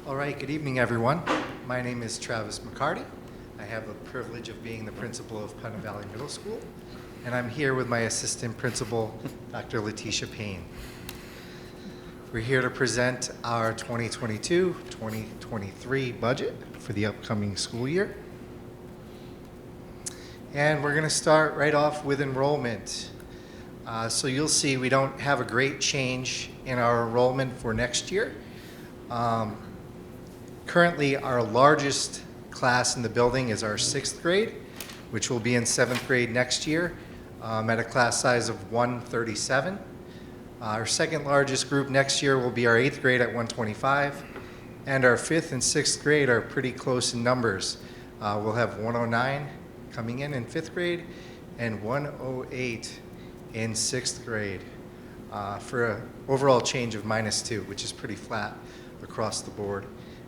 All right, good evening, everyone. My name is Travis McCarty. I have the privilege of being the principal of Putnam Valley Middle School, and I'm here with my assistant principal, Dr. Letitia Payne. We're here to present our 2022-2023 budget for the upcoming school year. And we're going to start right off with enrollment. So you'll see we don't have a great change in our enrollment for next year. Currently, our largest class in the building is our 6th grade, which will be in 7th grade next year at a class size of 137. Our second largest group next year will be our 8th grade at 125, and our 5th and 6th grade are pretty close in numbers. We'll have 109 coming in 5th grade and 108 in 6th grade for an overall change of -2, which is pretty flat across the board.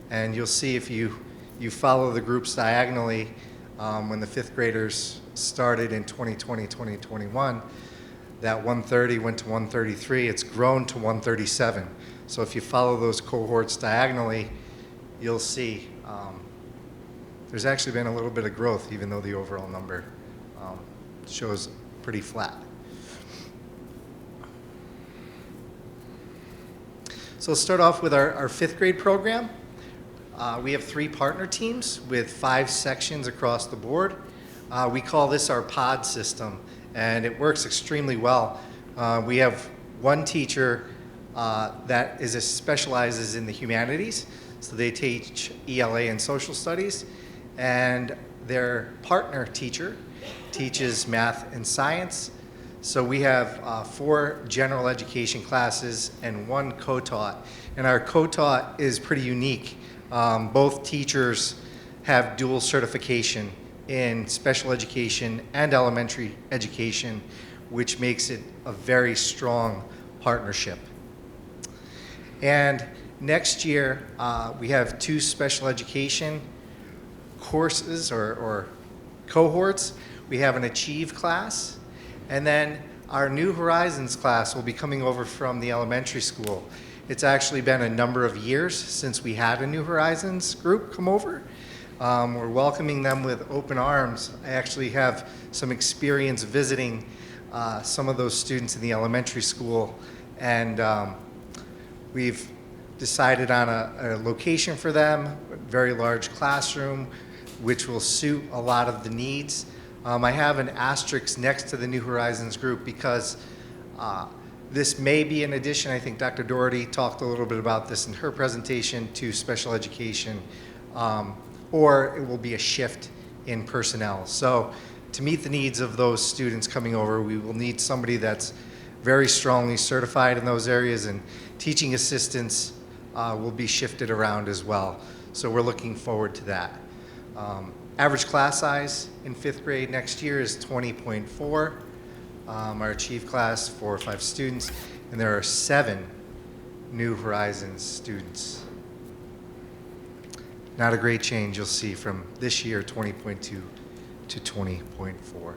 And you'll see if you follow the groups diagonally, when the 5th graders started in 2020, 2021, that 130 went to 133. It's grown to 137. So if you follow those cohorts diagonally, you'll see there's actually been a little bit of growth, even though the overall number shows pretty flat. So let's start off with our 5th grade program. We have 3 partner teams with 5 sections across the board. We call this our pod system, and it works extremely well. We have one teacher that specializes in the humanities, so they teach ELA and social studies, and their partner teacher teaches math and science. So we have 4 general education classes and 1 co-taught, and our co-taught is pretty unique. Both teachers have dual certification in special education and elementary education, which makes it a very strong partnership. And next year, we have 2 special education courses or cohorts. We have an Achieve class, and then our New Horizons class will be coming over from the elementary school. It's actually been a number of years since we had a New Horizons group come over. We're welcoming them with open arms. I actually have some experience visiting some of those students in the elementary school, and we've decided on a location for them, a very large classroom, which will suit a lot of the needs. I have an asterisk next to the New Horizons group because this may be an addition. I think Dr. Doherty talked a little bit about this in her presentation to special education, or it will be a shift in personnel. So to meet the needs of those students coming over, we will need somebody that's very strongly certified in those areas, and teaching assistants will be shifted around as well. So we're looking forward to that. Average class size in 5th grade next year is 20.4. Our Achieve class, 4 or 5 students, and there are 7 New Horizons students. Not a great change, you'll see, from this year, 20.2 to 20.4.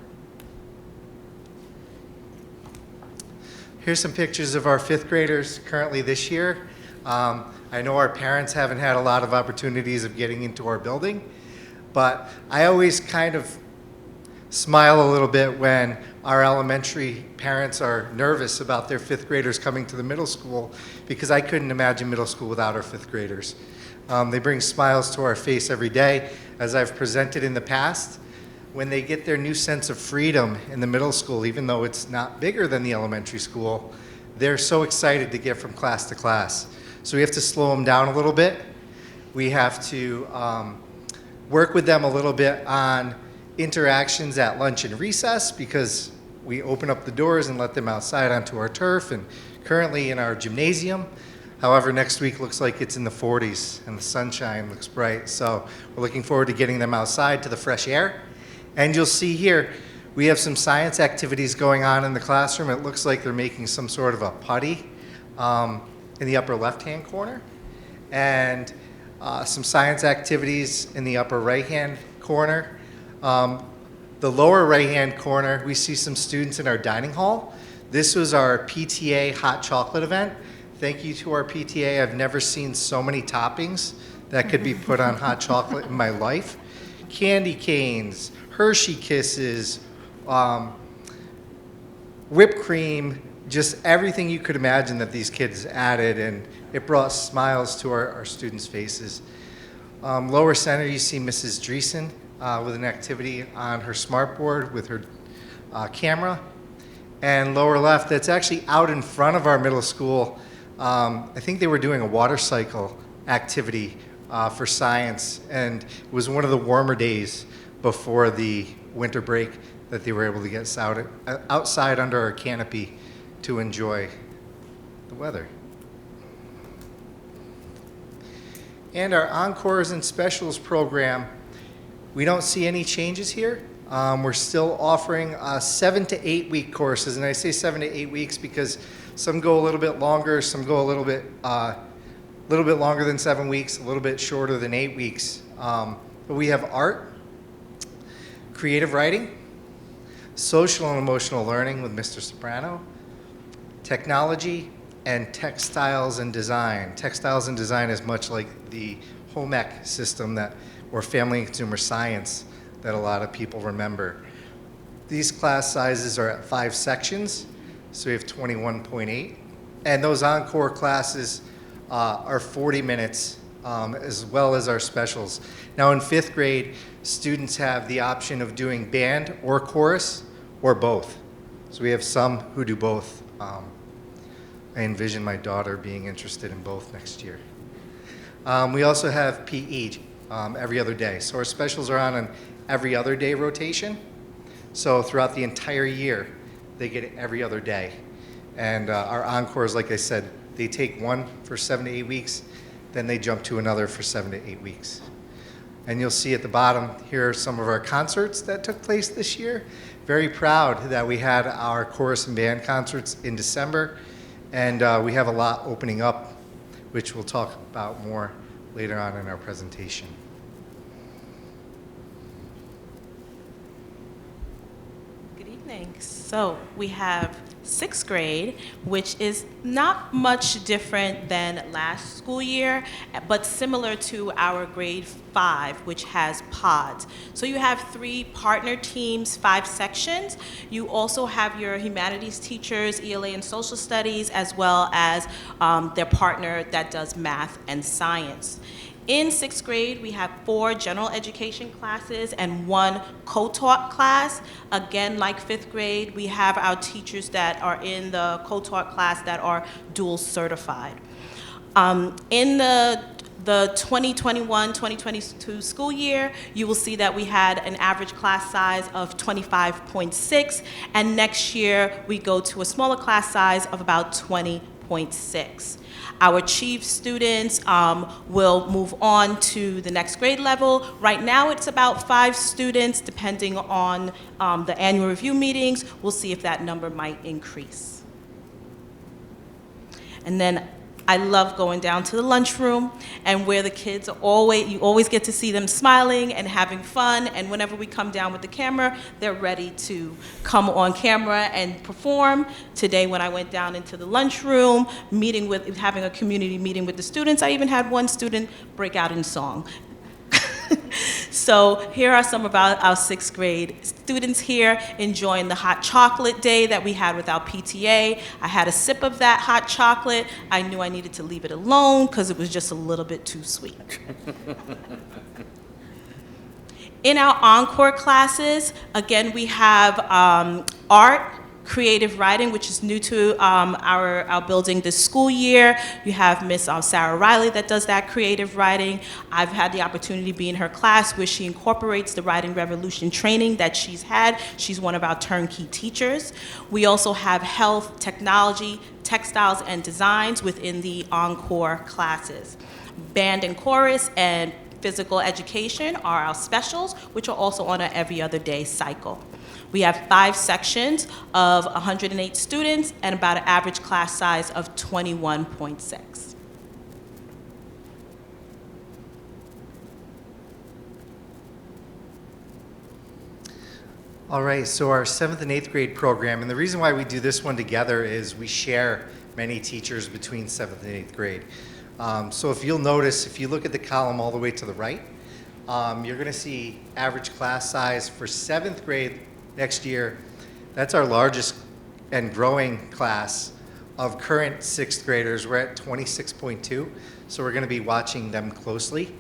Here's some pictures of our 5th graders currently this year. I know our parents haven't had a lot of opportunities of getting into our building, but I always kind of smile a little bit when our elementary parents are nervous about their 5th graders coming to the middle school, because I couldn't imagine middle school without our 5th graders. They bring smiles to our face every day. As I've presented in the past, when they get their new sense of freedom in the middle school, even though it's not bigger than the elementary school, they're so excited to get from class to class. So we have to slow them down a little bit. We have to work with them a little bit on interactions at lunch and recess, because we open up the doors and let them outside onto our turf, and currently in our gymnasium. However, next week looks like it's in the 40s and the sunshine looks bright. So we're looking forward to getting them outside to the fresh air. And you'll see here, we have some science activities going on in the classroom. It looks like they're making some sort of a putty in the upper left-hand corner, and some science activities in the upper right-hand corner. The lower right-hand corner, we see some students in our dining hall. This was our PTA hot chocolate event. Thank you to our PTA. I've never seen so many toppings that could be put on hot chocolate in my life. Candy canes, Hershey Kisses, whipped cream, just everything you could imagine that these kids added, and it brought smiles to our students' faces. Lower center, you see Mrs. Dreesen with an activity on her smartboard with her camera. And lower left, that's actually out in front of our middle school. I think they were doing a water cycle activity for science, and it was one of the warmer days before the winter break that they were able to get outside under our canopy to enjoy the weather. And our Encores and Specials program, we don't see any changes here. We're still offering 7 to 8 week courses, and I say 7 to 8 weeks because some go a little bit longer, some go a little bit longer than 7 weeks, a little bit shorter than 8 weeks. But we have art, creative writing, social and emotional learning with Mr. Soprano, technology, and textiles and design. Textiles and design is much like the home ec system or family and consumer science that a lot of people remember. These class sizes are at 5 sections, so we have 21.8. And those Encore classes are 40 minutes, as well as our specials. Now in 5th grade, students have the option of doing band or chorus or both. So we have some who do both. I envision my daughter being interested in both next year. We also have PE every other day. So our specials are on an every other day rotation. So throughout the entire year, they get it every other day. And our Encores, like I said, they take one for 7 to 8 weeks, then they jump to another for 7 to 8 weeks. And you'll see at the bottom, here are some of our concerts that took place this year. Very proud that we had our chorus and band concerts in December, and we have a lot opening up, which we'll talk about more later on in our presentation. Good evening. So we have 6th grade, which is not much different than last school year, but similar to our grade 5, which has pods. So you have 3 partner teams, 5 sections. You also have your humanities teachers, ELA and social studies, as well as their partner that does math and science. In 6th grade, we have 4 general education classes and 1 co-taught class. Again, like 5th grade, we have our teachers that are in the co-taught class that are dual certified. In the 2021-2022 school year, you will see that we had an average class size of 25.6, and next year we go to a smaller class size of about 20.6. Our chief students will move on to the next grade level. Right now it's about 5 students, depending on the annual review meetings. We'll see if that number might increase. And then I love going down to the lunchroom, and where the kids are you always get to see them smiling and having fun, and whenever we come down with the camera, they're ready to come on camera and perform. Today when I went down into the lunchroom, having a community meeting with the students, I even had one student break out in song. So here are some of our 6th grade students here enjoying the hot chocolate day that we had with our PTA. I had a sip of that hot chocolate. I knew I needed to leave it alone because it was just a little bit too sweet. In our Encore classes, again, we have art, creative writing, which is new to our building this school year. You have Miss Sarah Riley that does that creative writing. I've had the opportunity to be in her class where she incorporates the Writing Revolution training that she's had. She's one of our turnkey teachers. We also have health, technology, textiles, and designs within the Encore classes. Band and chorus and physical education are our specials, which are also on an every other day cycle. We have 5 sections of 108 students and about an average class size of 21.6. All right, so our 7th and 8th grade program, and the reason why we do this one together is we share many teachers between 7th and 8th grade. So if you'll notice, if you look at the column all the way to the right, you're going to see average class size for 7th grade next year. That's our largest and growing class of current 6th graders. We're at 26.2, so we're going to be watching them closely.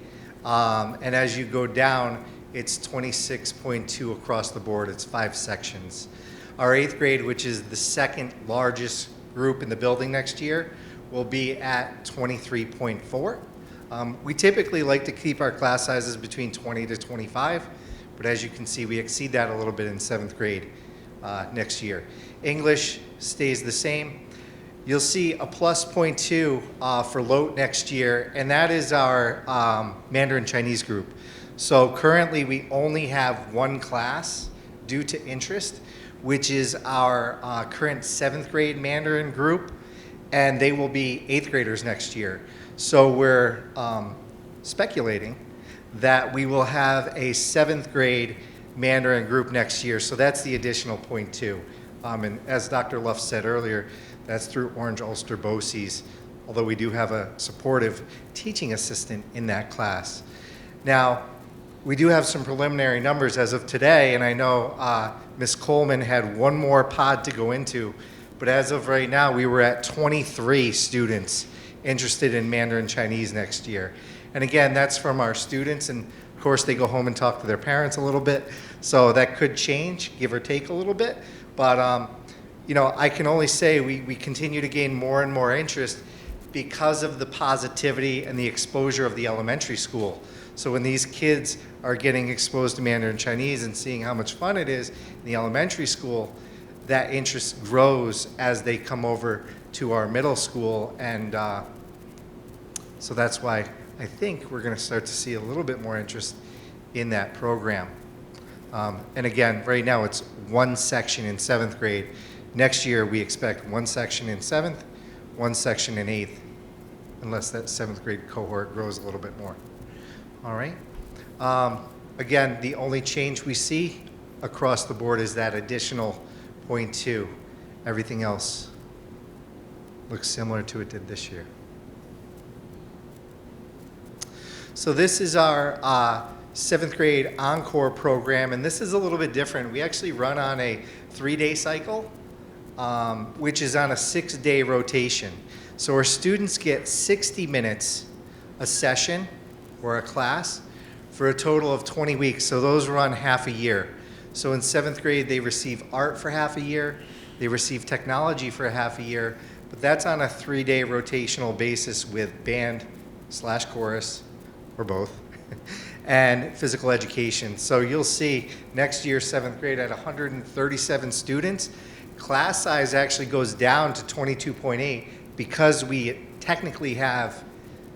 And as you go down, it's 26.2 across the board. It's 5 sections. Our 8th grade, which is the second largest group in the building next year, will be at 23.4. We typically like to keep our class sizes between 20 to 25, but as you can see, we exceed that a little bit in 7th grade next year. English stays the same. You'll see a plus 0.2 for LOTE next year, and that is our Mandarin Chinese group. So currently we only have one class due to interest, which is our current 7th grade Mandarin group, and they will be 8th graders next year. So we're speculating that we will have a 7th grade Mandarin group next year. So that's the additional 0.2. And as Dr. Luff said earlier, that's through Orange Ulster BOCES, although we do have a supportive teaching assistant in that class. Now, we do have some preliminary numbers as of today, and I know Ms. Coleman had one more pod to go into, but as of right now, we were at 23 students interested in Mandarin Chinese next year. And again, that's from our students, and of course they go home and talk to their parents a little bit, so that could change, give or take a little bit. But you know, I can only say we continue to gain more and more interest because of the positivity and the exposure of the elementary school. So when these kids are getting exposed to Mandarin Chinese and seeing how much fun it is in the elementary school, that interest grows as they come over to our middle school. And so that's why I think we're going to start to see a little bit more interest in that program. And again, right now it's one section in 7th grade. Next year we expect one section in 7th, one section in 8th, unless that 7th grade cohort grows a little bit more. All right. Again, the only change we see across the board is that additional 0.2. Everything else looks similar to it did this year. So this is our 7th grade Encore program, and this is a little bit different. We actually run on a 3-day cycle, which is on a 6-day rotation. So our students get 60 minutes a session or a class for a total of 20 weeks. So those run half a year. So in 7th grade, they receive art for half a year, they receive technology for half a year, but that's on a 3-day rotational basis with band/chorus, or both, and physical education. So you'll see next year, 7th grade at 137 students, class size actually goes down to 22.8 because we technically have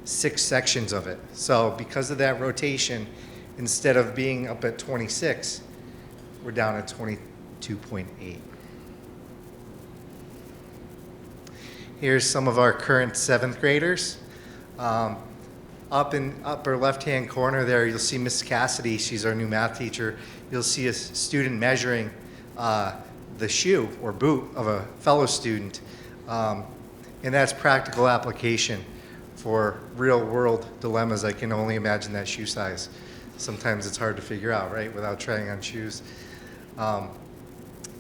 6 sections of it. So because of that rotation, instead of being up at 26, we're down at 22.8. Here's some of our current 7th graders. Up in upper left-hand corner there, you'll see Miss Cassidy. She's our new math teacher. You'll see a student measuring the shoe or boot of a fellow student. And that's practical application for real-world dilemmas. I can only imagine that shoe size. Sometimes it's hard to figure out, right, without trying on shoes.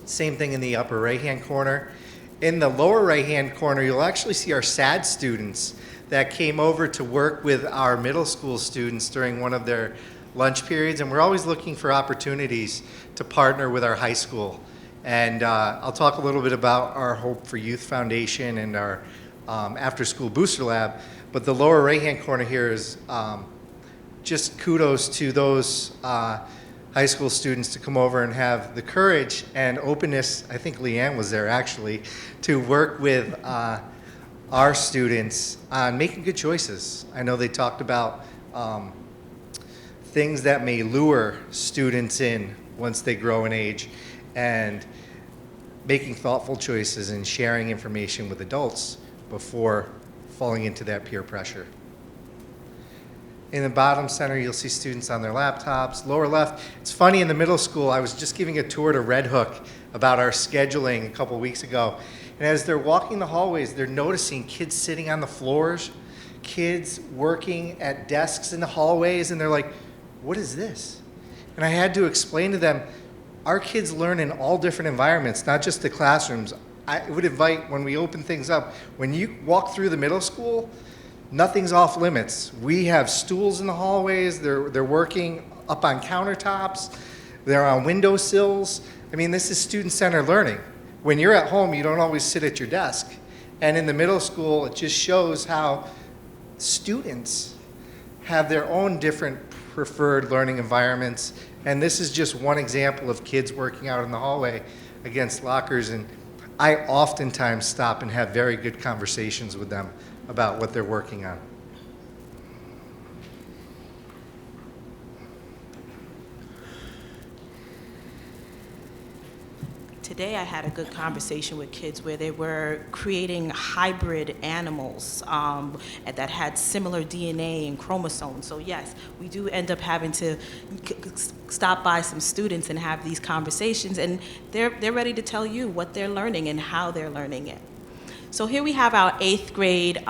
Same thing in the upper right-hand corner. In the lower right-hand corner, you'll actually see our SAD students that came over to work with our middle school students during one of their lunch periods, and we're always looking for opportunities to partner with our high school. And I'll talk a little bit about our Hope for Youth Foundation and our after-school booster lab, but the lower right-hand corner here is just kudos to those high school students to come over and have the courage and openness, I think Leanne was there actually, to work with our students on making good choices. I know they talked about things that may lure students in once they grow in age, and making thoughtful choices and sharing information with adults before falling into that peer pressure. In the bottom center, you'll see students on their laptops. Lower left, it's funny, in the middle school, I was just giving a tour to Red Hook about our scheduling a couple weeks ago. And as they're walking the hallways, they're noticing kids sitting on the floors, kids working at desks in the hallways, and they're like, what is this? And I had to explain to them, our kids learn in all different environments, not just the classrooms. I would invite, when we open things up, when you walk through the middle school, nothing's off limits. We have stools in the hallways, they're working up on countertops, they're on windowsills. I mean, this is student-centered learning. When you're at home, you don't always sit at your desk. And in the middle school, it just shows how students have their own different preferred learning environments. And this is just one example of kids working out in the hallway against lockers. And I oftentimes stop and have very good conversations with them about what they're working on. Today I had a good conversation with kids where they were creating hybrid animals that had similar DNA and chromosomes. So yes, we do end up having to stop by some students and have these conversations, and they're ready to tell you what they're learning and how they're learning it. So here we have our 8th grade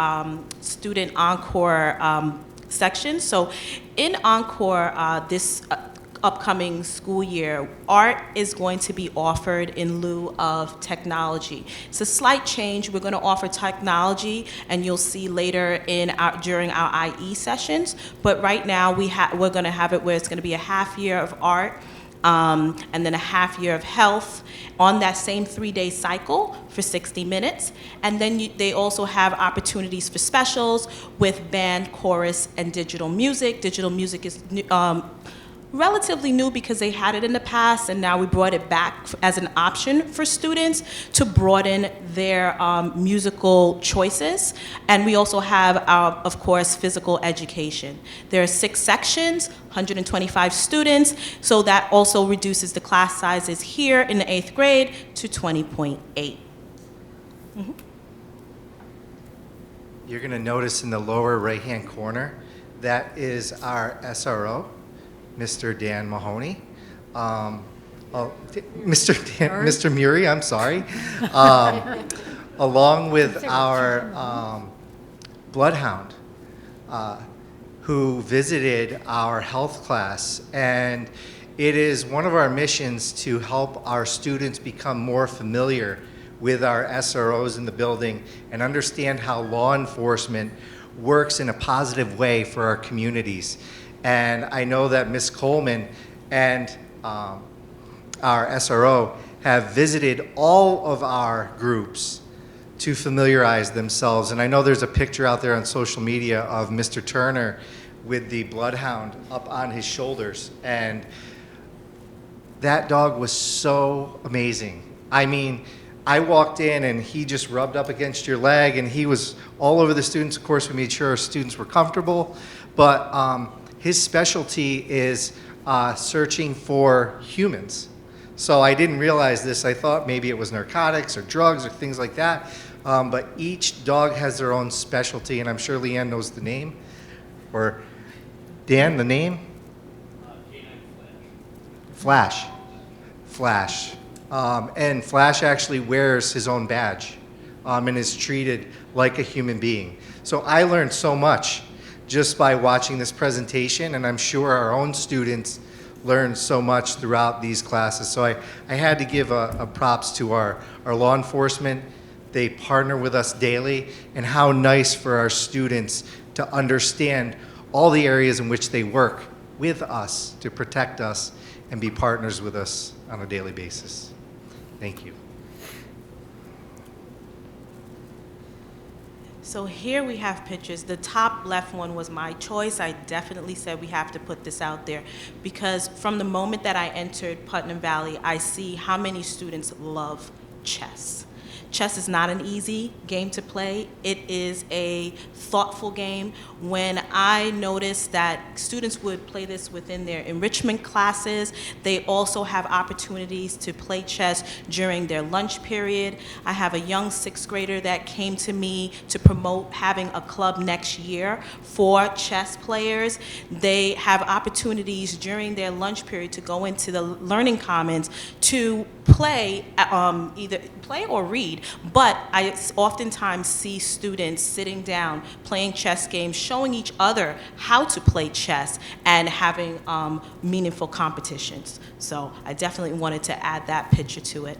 student Encore section. So in Encore, this upcoming school year, art is going to be offered in lieu of technology. It's a slight change. We're going to offer technology, and you'll see later during our IE sessions. But right now, we're going to have it where it's going to be a half year of art, and then a half year of health on that same 3-day cycle for 60 minutes. And then they also have opportunities for specials with band, chorus, and digital music. Digital music is relatively new because they had it in the past, and now we brought it back as an option for students to broaden their musical choices. And we also have, of course, physical education. There are 6 sections, 125 students, so that also reduces the class sizes here in the 8th grade to 20.8. Mm-hmm. You're going to notice in the lower right-hand corner, that is our SRO, Mr. Dan Mahoney. Mr. Muri, I'm sorry. Along with our bloodhound, who visited our health class. And it is one of our missions to help our students become more familiar with our SROs in the building and understand how law enforcement works in a positive way for our communities. And I know that Ms. Coleman and our SRO have visited all of our groups to familiarize themselves. And I know there's a picture out there on social media of Mr. Turner with the bloodhound up on his shoulders. And that dog was so amazing. I mean, I walked in and he just rubbed up against your leg, and he was all over the students. Of course, we made sure our students were comfortable, but his specialty is searching for humans. So I didn't realize this. I thought maybe it was narcotics or drugs or things like that. But each dog has their own specialty, and I'm sure Leanne knows the name. Or Dan, the name? Flash. Flash. And Flash actually wears his own badge and is treated like a human being. So I learned so much just by watching this presentation, and I'm sure our own students learned so much throughout these classes. So I had to give a props to our law enforcement. They partner with us daily, and how nice for our students to understand all the areas in which they work with us to protect us and be partners with us on a daily basis. Thank you. So here we have pictures. The top left one was my choice. I definitely said we have to put this out there because from the moment that I entered Putnam Valley, I see how many students love chess. Chess is not an easy game to play. It is a thoughtful game. When I noticed that students would play this within their enrichment classes, they also have opportunities to play chess during their lunch period. I have a young 6th grader that came to me to promote having a club next year for chess players. They have opportunities during their lunch period to go into the Learning Commons to play, either play or read read. But I oftentimes see students sitting down, playing chess games, showing each other how to play chess, and having meaningful competitions. So I definitely wanted to add that picture to it.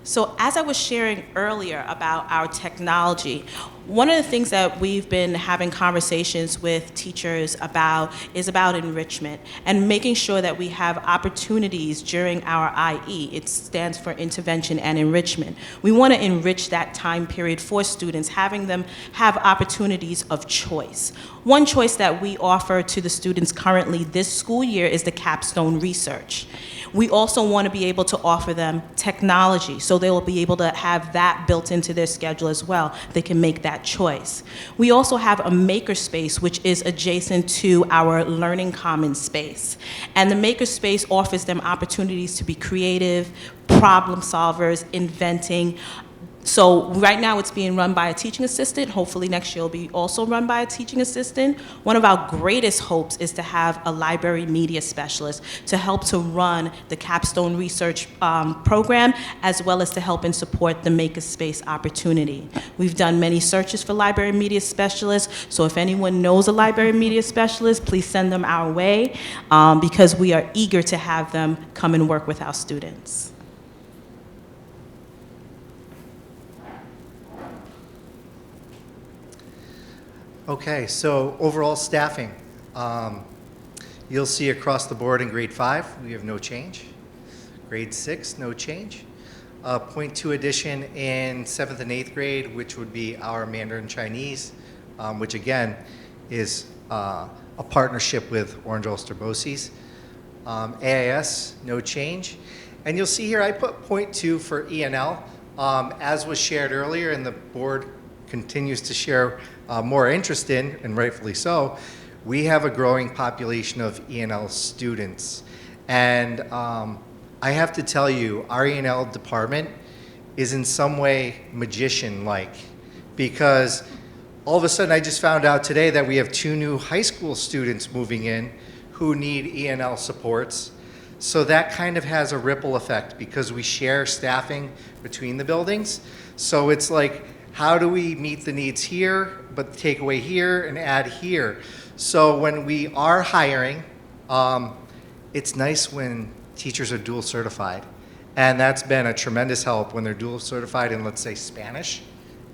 So as I was sharing earlier about our technology, one of the things that we've been having conversations with teachers about is about enrichment and making sure that we have opportunities during our IE. It stands for Intervention and Enrichment. We want to enrich that time period for students, having them have opportunities of choice. One choice that we offer to the students currently this school year is the capstone research. We also want to be able to offer them technology, so they will be able to have that built into their schedule as well. They can make that choice. We also have a makerspace, which is adjacent to our Learning Commons space. And the makerspace offers them opportunities to be creative, problem solvers, inventing. So right now it's being run by a teaching assistant. Hopefully next year it'll be also run by a teaching assistant. One of our greatest hopes is to have a library media specialist to help to run the capstone research program, as well as to help and support the makerspace opportunity. We've done many searches for library media specialists, so if anyone knows a library media specialist, please send them our way, because we are eager to have them come and work with our students. Okay, so overall staffing. You'll see across the board in grade 5, we have no change. Grade 6, no change. 0.2 addition in 7th and 8th grade, which would be our Mandarin Chinese, which again is a partnership with Orange Ulster BOCES. AIS, no change. And you'll see here I put 0.2 for ENL. As was shared earlier, and the board continues to share more interest in, and rightfully so, we have a growing population of ENL students. And I have to tell you, our ENL department is in some way magician-like, because all of a sudden I just found out today that we have 2 new high school students moving in who need ENL supports. So that kind of has a ripple effect because we share staffing between the buildings. So it's like, how do we meet the needs here, but take away here and add here? So when we are hiring, it's nice when teachers are dual certified. And that's been a tremendous help when they're dual certified in, let's say, Spanish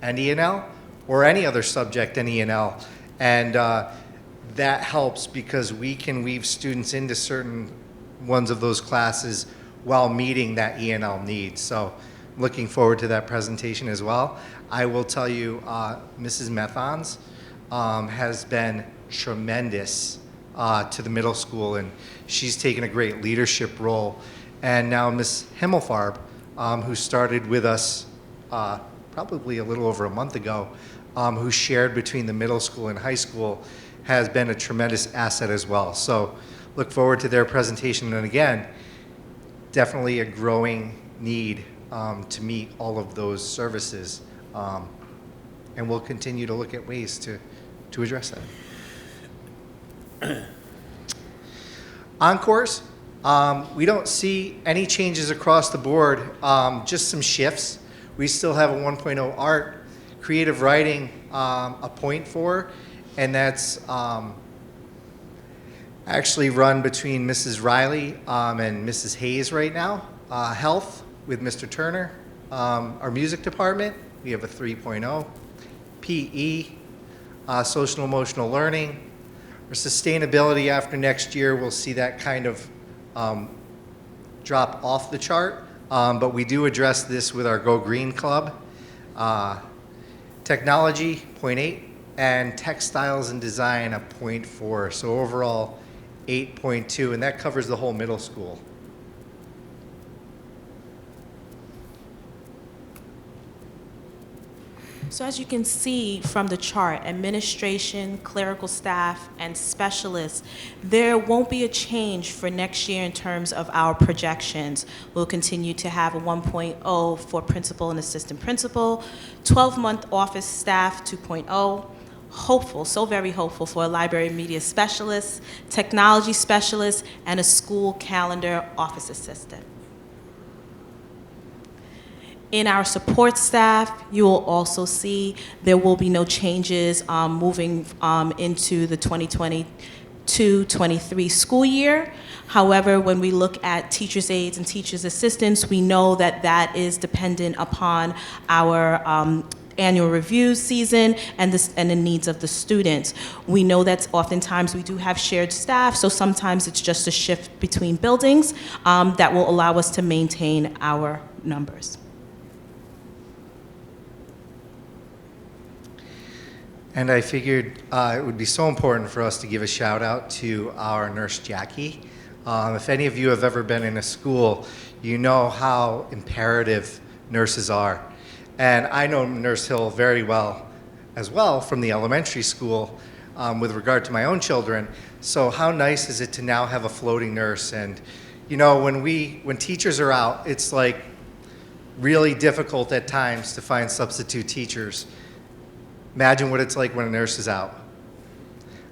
and ENL, or any other subject in ENL. And that helps because we can weave students into certain ones of those classes while meeting that ENL need. So I'm looking forward to that presentation as well. I will tell you, Mrs. Methans has been tremendous to the middle school, and she's taken a great leadership role. And now Ms. Himmelfarb, who started with us probably a little over a month ago, who shared between the middle school and high school, has been a tremendous asset as well. So look forward to their presentation. And again, definitely a growing need to meet all of those services. And we'll continue to look at ways to address that. Encores, we don't see any changes across the board, just some shifts. We still have a 1.0 art, creative writing, a 0.4, and that's actually run between Mrs. Riley and Mrs. Hayes right now. Health with Mr. Turner. Our music department, we have a 3.0. PE, social emotional learning. Our sustainability after next year, we'll see that kind of drop off the chart, but we do address this with our Go Green Club. Technology, 0.8, and textiles and design, a 0.4. So overall, 8.2, and that covers the whole middle school. So as you can see from the chart, administration, clerical staff, and specialists, there won't be a change for next year in terms of our projections. We'll continue to have a 1.0 for principal and assistant principal, 12-month office staff 2.0, hopeful, so very hopeful for a library media specialist, technology specialist, and a school calendar office assistant. In our support staff, you will also see there will be no changes moving into the 2022-23 school year. However, when we look at teachers' aides and teachers' assistants, we know that that is dependent upon our annual review season and the needs of the students. We know that oftentimes we do have shared staff, so sometimes it's just a shift between buildings that will allow us to maintain our numbers. And I figured it would be so important for us to give a shout out to our nurse Jackie. If any of you have ever been in a school, you know how imperative nurses are. And I know Nurse Hill very well as well from the elementary school with regard to my own children. So how nice is it to now have a floating nurse? And you know, when teachers are out, it's like really difficult at times to find substitute teachers. Imagine what it's like when a nurse is out.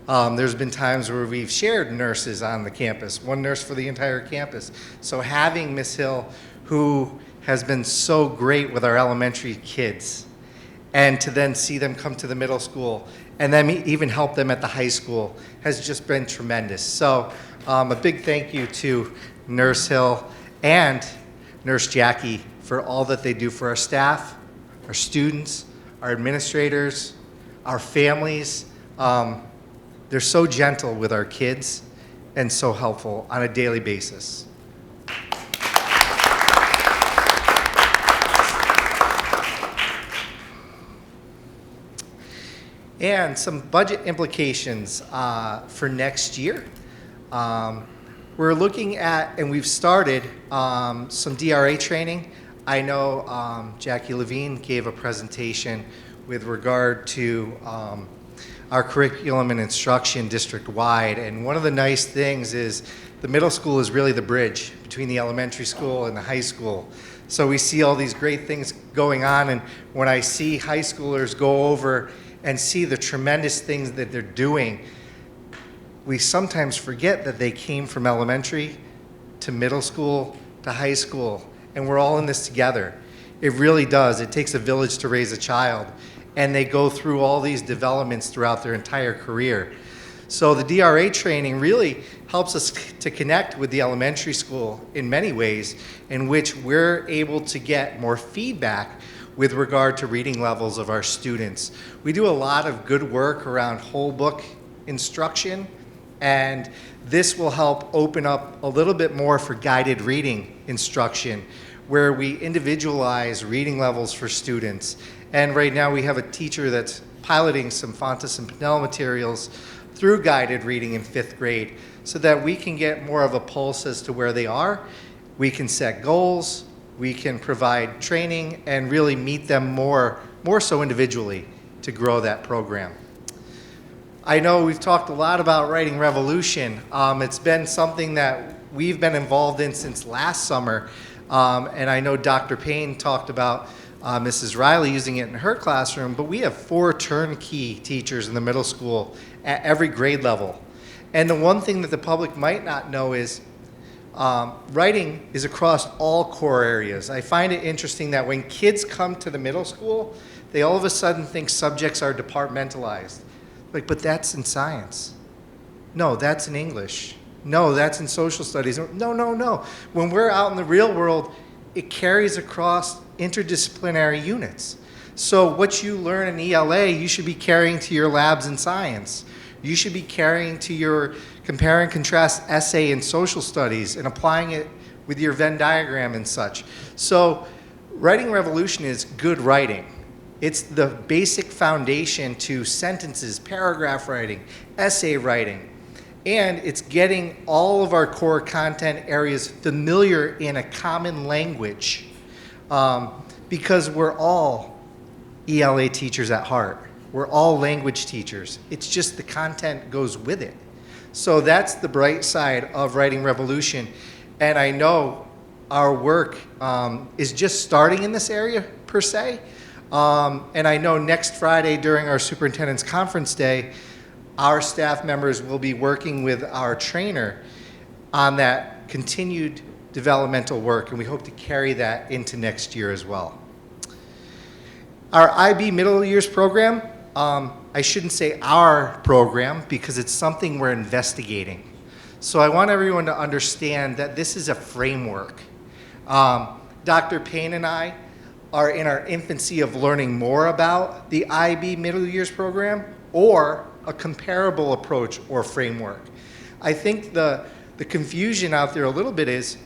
There's been times where we've shared nurses on the campus, one nurse for the entire campus. So having Miss Hill, who has been so great with our elementary kids, and to then see them come to the middle school and then even help them at the high school has just been tremendous. So a big thank you to Nurse Hill and Nurse Jackie for all that they do for our staff, our students, our administrators, our families. They're so gentle with our kids and so helpful on a daily basis. And some budget implications for next year. We're looking at, and we've started some DRA training. I know Jackie Levine gave a presentation with regard to our curriculum and instruction district-wide. And one of the nice things is the middle school is really the bridge between the elementary school and the high school. So we see all these great things going on, and when I see high schoolers go over and see the tremendous things that they're doing, we sometimes forget that they came from elementary to middle school to high school, and we're all in this together. It really does. It takes a village to raise a child, and they go through all these developments throughout their entire career. So the DRA training really helps us to connect with the elementary school in many ways, in which we're able to get more feedback with regard to reading levels of our students. We do a lot of good work around whole book instruction, and this will help open up a little bit more for guided reading instruction, where we individualize reading levels for students. And right now we have a teacher that's piloting some Fontes and Pinnell materials through guided reading in 5th grade so that we can get more of a pulse as to where they are. We can set goals, we can provide training, and really meet them more so individually to grow that program. I know we've talked a lot about Writing Revolution. It's been something that we've been involved in since last summer, and I know Dr. Payne talked about Mrs. Riley using it in her classroom, but we have 4 turnkey teachers in the middle school at every grade level. And the one thing that the public might not know is writing is across all core areas. I find it interesting that when kids come to the middle school, they all of a sudden think subjects are departmentalized. Like, but that's in science. No, that's in English. No, that's in social studies. No. When we're out in the real world, it carries across interdisciplinary units. So what you learn in ELA, you should be carrying to your labs in science. You should be carrying to your compare and contrast essay in social studies and applying it with your Venn diagram and such. So Writing Revolution is good writing. It's the basic foundation to sentences, paragraph writing, essay writing, and it's getting all of our core content areas familiar in a common language because we're all ELA teachers at heart. We're all language teachers. It's just the content goes with it. So that's the bright side of Writing Revolution. And I know our work is just starting in this area per se. And I know next Friday during our superintendent's conference day, our staff members will be working with our trainer on that continued developmental work, and we hope to carry that into next year as well. Our IB middle years program, I shouldn't say our program because it's something we're investigating. So I want everyone to understand that this is a framework. Dr. Payne and I are in our infancy of learning more about the IB middle years program or a comparable approach or framework. I think the confusion out there a little bit is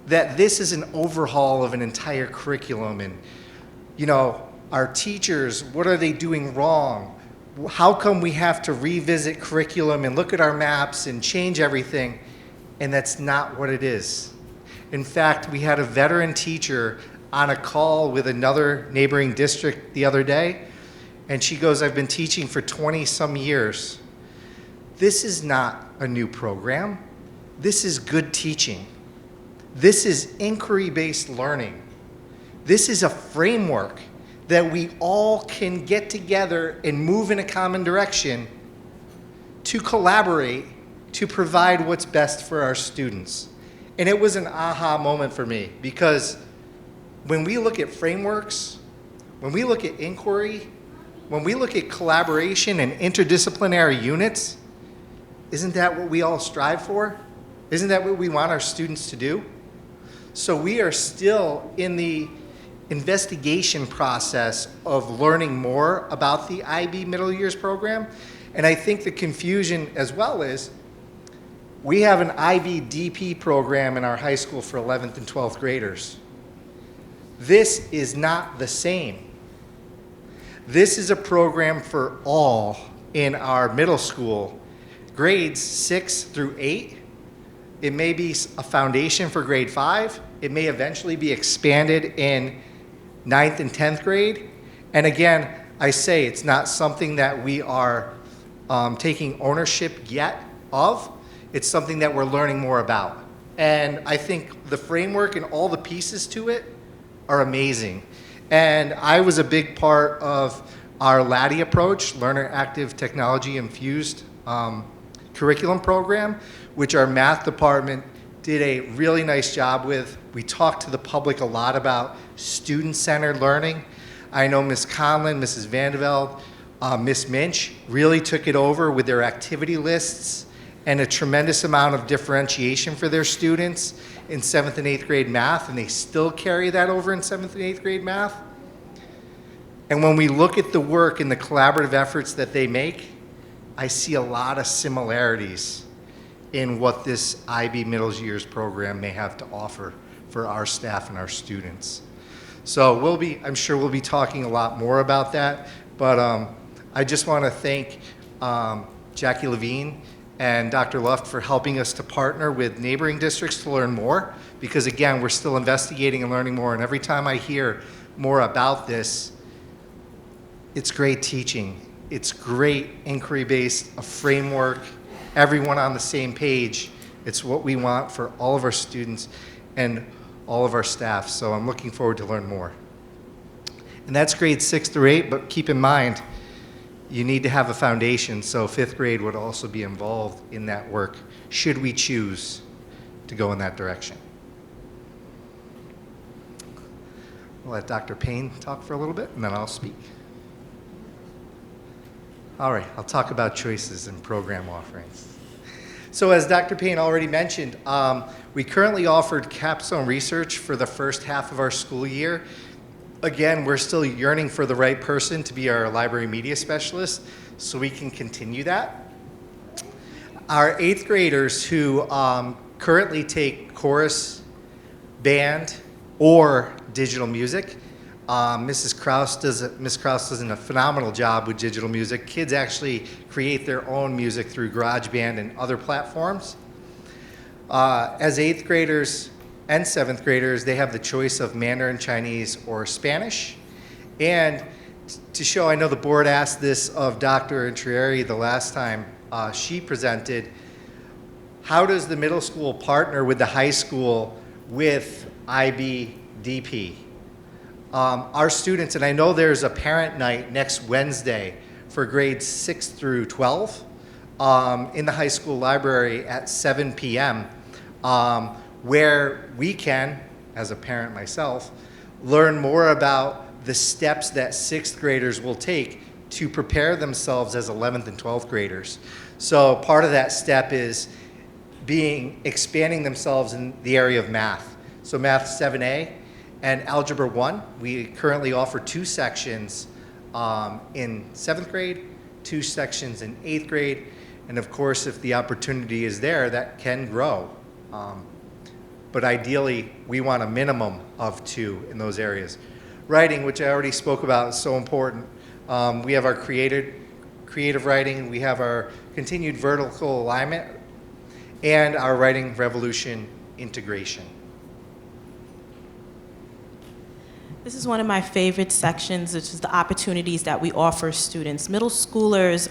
that this is an overhaul of an entire curriculum, and you know, our teachers, what are they doing wrong? How come we have to revisit curriculum and look at our maps and change everything? And that's not what it is. In fact, we had a veteran teacher on a call with another neighboring district the other day, and she goes, I've been teaching for 20 some years. This is not a new program. This is good teaching. This is inquiry-based learning. This is a framework that we all can get together and move in a common direction to collaborate, to provide what's best for our students. And it was an aha moment for me, because when we look at frameworks, when we look at inquiry, when we look at collaboration and interdisciplinary units, isn't that what we all strive for? Isn't that what we want our students to do? So we are still in the investigation process of learning more about the IB middle years program. And I think the confusion as well is we have an IB DP program in our high school for 11th and 12th graders. This is not the same. This is a program for all in our middle school, grades 6 through 8. It may be a foundation for grade 5. It may eventually be expanded in 9th and 10th grade. And again, I say it's not something that we are taking ownership yet of. It's something that we're learning more about. And I think the framework and all the pieces to it are amazing. And I was a big part of our LATTE approach, Learner Active Technology Infused curriculum program, which our math department did a really nice job with. We talked to the public a lot about student-centered learning. I know Ms. Conlon, Mrs. Vandeveld, Ms. Minch really took it over with their activity lists and a tremendous amount of differentiation for their students in 7th and 8th grade math, and they still carry that over in 7th and 8th grade math. And when we look at the work and the collaborative efforts that they make, I see a lot of similarities in what this IB middle years program may have to offer for our staff and our students. So I'm sure we'll be talking a lot more about that, but I just want to thank Jackie Levine and Dr. Luft for helping us to partner with neighboring districts to learn more, because again, we're still investigating and learning more, and every time I hear more about this, it's great teaching. It's great inquiry-based, a framework, everyone on the same page. It's what we want for all of our students and all of our staff, so I'm looking forward to learn more. And that's grades 6 through 8, but keep in mind, you need to have a foundation, so 5th grade would also be involved in that work, should we choose to go in that direction. I'll let Dr. Payne talk for a little bit, and then I'll speak. All right, I'll talk about choices and program offerings. So as Dr. Payne already mentioned, we currently offered capstone research for the first half of our school year. Again, we're still yearning for the right person to be our library media specialist, so we can continue that. Our 8th graders who currently take chorus, band, or digital music, Miss Krause does a phenomenal job with digital music. Kids actually create their own music through GarageBand and other platforms. As 8th graders and 7th graders, they have the choice of Mandarin, Chinese, or Spanish. And to show, I know the board asked this of Dr. Intrieri the last time she presented, how does the middle school partner with the high school with IBDP? Our students, and I know there's a parent night next Wednesday for grades 6 through 12 in the high school library at 7 p.m. Where we can, as a parent myself, learn more about the steps that sixth graders will take to prepare themselves as 11th and 12th graders. So part of that step is expanding themselves in the area of math. So math 7A and algebra 1, we currently offer 2 sections in 7th grade, 2 sections in 8th grade, and of course, if the opportunity is there, that can grow. But ideally, we want a minimum of 2 in those areas. Writing, which I already spoke about, is so important. We have our creative writing, we have our continued vertical alignment, and our writing revolution integration. This is one of my favorite sections, which is the opportunities that we offer students. Middle schoolers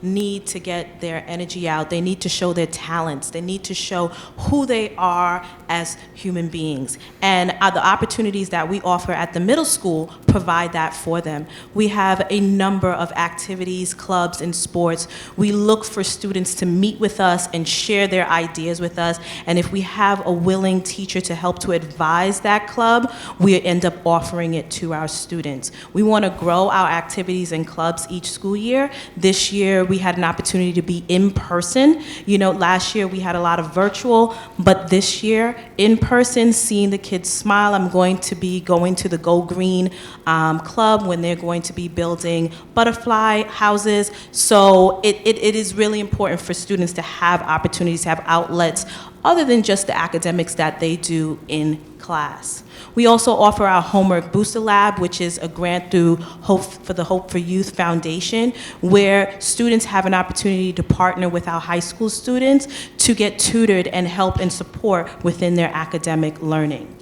need to get their energy out. They need to show their talents. They need to show who they are as human beings. And the opportunities that we offer at the middle school provide that for them. We have a number of activities, clubs, and sports. We look for students to meet with us and share their ideas with us. And if we have a willing teacher to help to advise that club, we end up offering it to our students. We want to grow our activities and clubs each school year. This year, we had an opportunity to be in person. You know, last year we had a lot of virtual, but this year, in person, seeing the kids smile. I'm going to be going to the Go Green Club when they're going to be building butterfly houses. So it is really important for students to have opportunities, to have outlets other than just the academics that they do in class. We also offer our Homework Booster Lab, which is a grant through the Hope for Youth Foundation, where students have an opportunity to partner with our high school students to get tutored and help and support within their academic learning.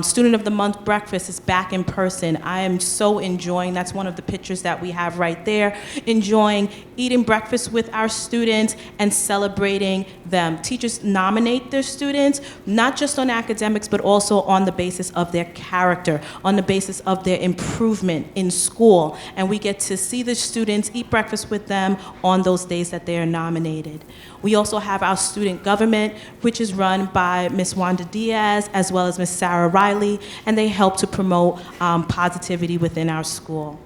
Student of the Month breakfast is back in person. I am so enjoying, that's one of the pictures that we have right there, enjoying eating breakfast with our students and celebrating them. Teachers nominate their students, not just on academics, but also on the basis of their character, on the basis of their improvement in school. And we get to see the students, eat breakfast with them on those days that they are nominated. We also have our student government, which is run by Ms. Wanda Diaz, as well as Ms. Sarah Riley, and they help to promote positivity within our school.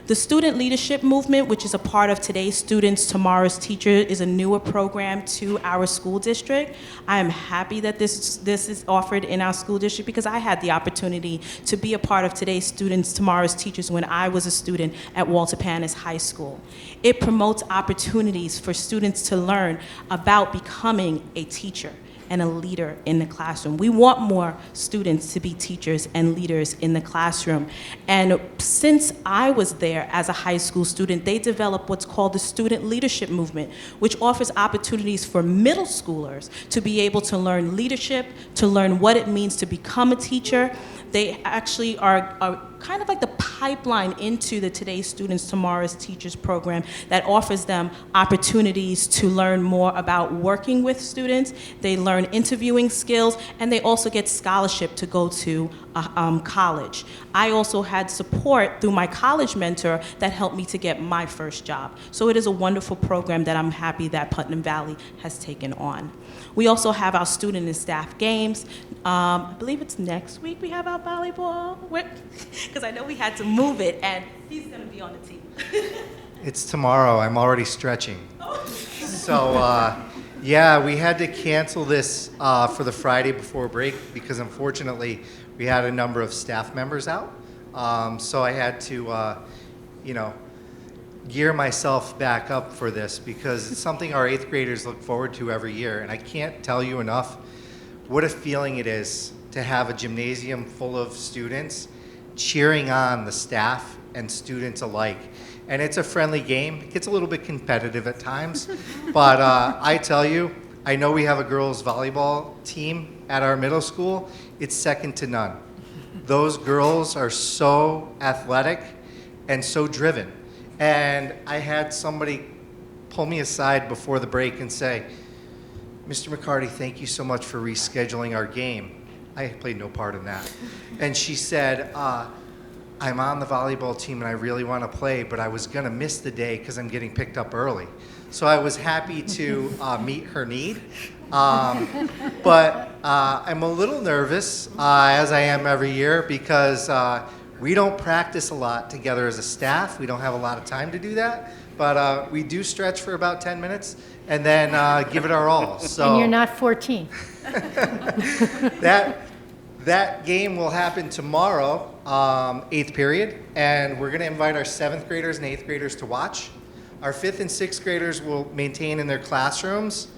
The Student Leadership Movement, which is a part of Today's Students, Tomorrow's Teacher, is a newer program to our school district. I am happy that this is offered in our school district because I had the opportunity to be a part of Today's Students, Tomorrow's Teachers when I was a student at Walter Panis High School. It promotes opportunities for students to learn about becoming a teacher and a leader in the classroom. We want more students to be teachers and leaders in the classroom. And since I was there as a high school student, they developed what's called the Student Leadership Movement, which offers opportunities for middle schoolers to be able to learn leadership, to learn what it means to become a teacher. They actually are kind of like the pipeline into the Today's Students, Tomorrow's Teachers program that offers them opportunities to learn more about working with students. They learn interviewing skills, and they also get scholarship to go to college. I also had support through my college mentor that helped me to get my first job. So it is a wonderful program that I'm happy that Putnam Valley has taken on. We also have our student and staff games. I believe it's next week we have our volleyball, because I know we had to move it, and he's going to be on the team. It's tomorrow. I'm already stretching. So, yeah, we had to cancel this for the Friday before break because unfortunately we had a number of staff members out. So I had to, gear myself back up for this because it's something our 8th graders look forward to every year. And I can't tell you enough what a feeling it is to have a gymnasium full of students cheering on the staff and students alike. And it's a friendly game. It gets a little bit competitive at times, but I tell you, I know we have a girls volleyball team at our middle school. It's second to none. Those girls are so athletic and so driven. And I had somebody pull me aside before the break and say, Mr. McCarty, thank you so much for rescheduling our game. I played no part in that. And she said, I'm on the volleyball team and I really want to play, but I was going to miss the day because I'm getting picked up early. So I was happy to meet her need. But I'm a little nervous, as I am every year, because We don't practice a lot together as a staff. We don't have a lot of time to do that, but we do stretch for about 10 minutes and then give it our all. So And you're not 14. that game will happen tomorrow, 8th period, and we're going to invite our 7th graders and 8th graders to watch. Our 5th and 6th graders will maintain in their classrooms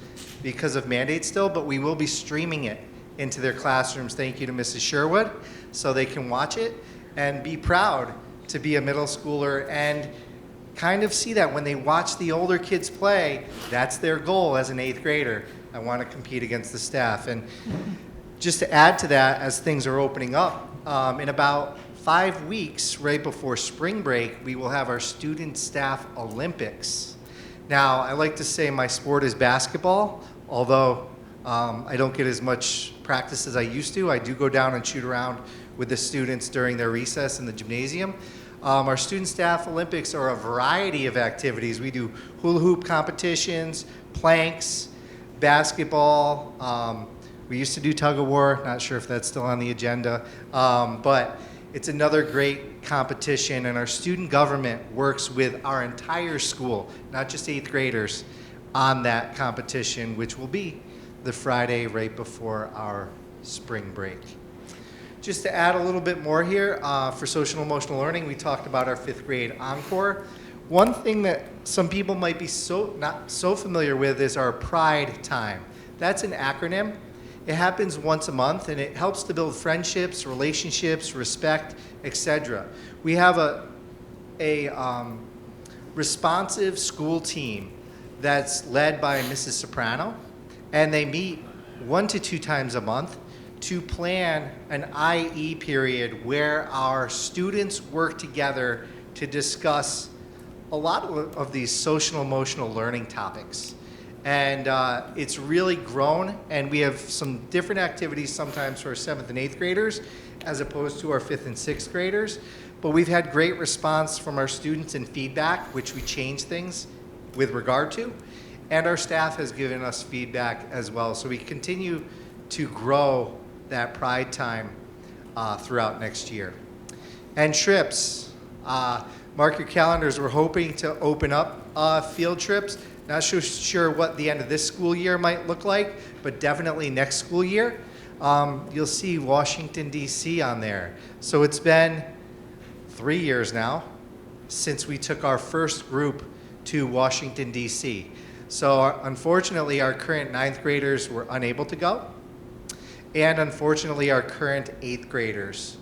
because of mandates still, but we will be streaming it into their classrooms. Thank you to Mrs. Sherwood, so they can watch it and be proud to be a middle schooler and kind of see that when they watch the older kids play, that's their goal as an 8th grader. I want to compete against the staff. And just to add to that, as things are opening up, in about 5 weeks, right before spring break, we will have our Student Staff Olympics. Now, I like to say my sport is basketball, although I don't get as much practice as I used to. I do go down and shoot around with the students during their recess in the gymnasium. Our Student Staff Olympics are a variety of activities. We do hula hoop competitions, planks, basketball. We used to do tug of war, not sure if that's still on the agenda, but it's another great competition, and our student government works with our entire school, not just 8th graders, on that competition, which will be the Friday right before our spring break. Just to add a little bit more here, for social and emotional learning, we talked about our 5th grade Encore. One thing that some people might be not so familiar with is our Pride Time. That's an acronym. It happens once a month, and it helps to build friendships, relationships, respect, etc. We have a responsive school team that's led by Mrs. Soprano, and they meet 1 to 2 times a month to plan an IE period where our students work together to discuss a lot of these social emotional learning topics. And it's really grown, and we have some different activities sometimes for our 7th and 8th graders as opposed to our 5th and 6th graders. But we've had great response from our students and feedback, which we change things with regard to. And our staff has given us feedback as well. So we continue to grow that Pride Time throughout next year. And trips. Mark your calendars. We're hoping to open up field trips. Not sure what the end of this school year might look like, but definitely next school year. You'll see Washington, D.C. on there. So it's been 3 years now since we took our first group to Washington, D.C. So unfortunately, our current 9th graders were unable to go. And unfortunately, our current 8th graders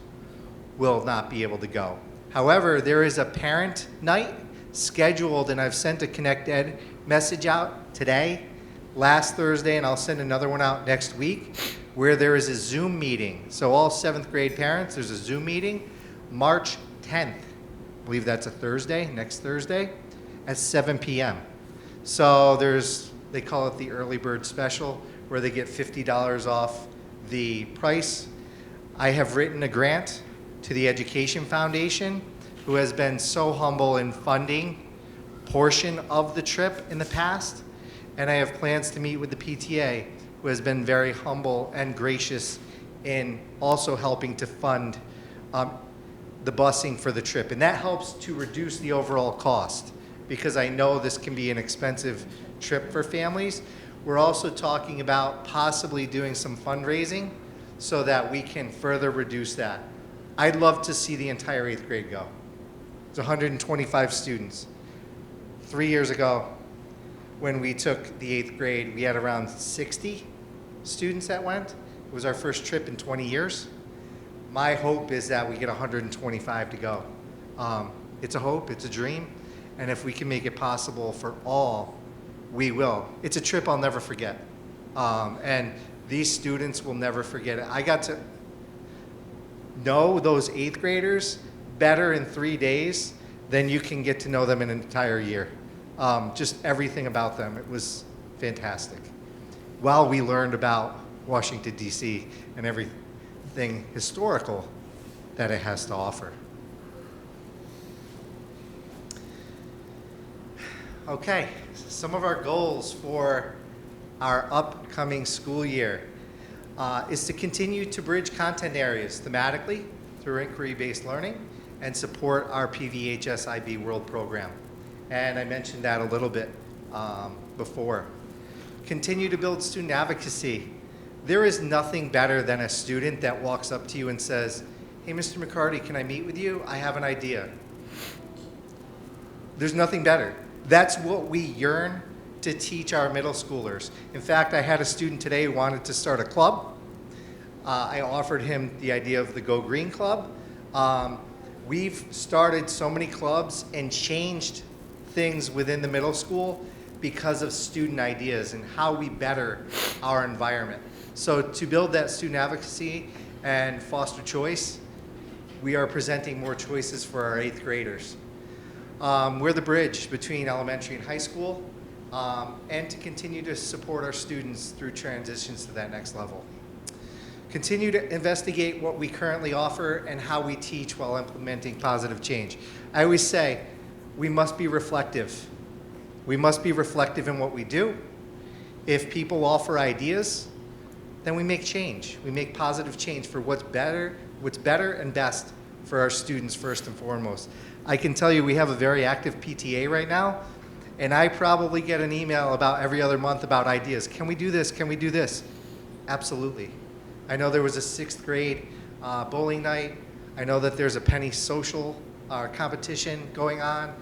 will not be able to go. However, there is a parent night scheduled, and I've sent a Connect Ed message out today, last Thursday, and I'll send another one out next week, where there is a Zoom meeting. So all 7th grade parents, there's a Zoom meeting, March 10th. I believe that's a Thursday, next Thursday, at 7 p.m. So they call it the early bird special, where they get $50 off the price. I have written a grant to the Education Foundation, who has been so humble in funding portion of the trip in the past. And I have plans to meet with the PTA, who has been very humble and gracious in also helping to fund the busing for the trip. And that helps to reduce the overall cost, because I know this can be an expensive trip for families. We're also talking about possibly doing some fundraising so that we can further reduce that. I'd love to see the entire 8th grade go. It's 125 students. 3 years ago, when we took the 8th grade, we had around 60 students that went. It was our first trip in 20 years. My hope is that we get 125 to go. It's a hope, it's a dream, and if we can make it possible for all, we will. It's a trip I'll never forget. And these students will never forget it. I got to know those 8th graders better in 3 days than you can get to know them in an entire year. Just everything about them, it was fantastic. While we learned about Washington, D.C. and everything historical that it has to offer. Okay, some of our goals for our upcoming school year is to continue to bridge content areas thematically through inquiry-based learning, and support our PVHS IB World program. And I mentioned that a little bit before. Continue to build student advocacy. There is nothing better than a student that walks up to you and says, "Hey, Mr. McCarty, can I meet with you? I have an idea." There's nothing better. That's what we yearn to teach our middle schoolers. In fact, I had a student today who wanted to start a club. I offered him the idea of the Go Green Club. We've started so many clubs and changed things within the middle school because of student ideas and how we better our environment. So to build that student advocacy and foster choice, we are presenting more choices for our 8th graders. We're the bridge between elementary and high school, and to continue to support our students through transitions to that next level. Continue to investigate what we currently offer and how we teach while implementing positive change. I always say, we must be reflective. We must be reflective in what we do. If people offer ideas, then we make change. We make positive change for what's better and best for our students first and foremost. I can tell you we have a very active PTA right now, and I probably get an email about every other month about ideas. Can we do this? Can we do this? Absolutely. I know there was a 6th grade bowling night. I know that there's a penny social competition going on.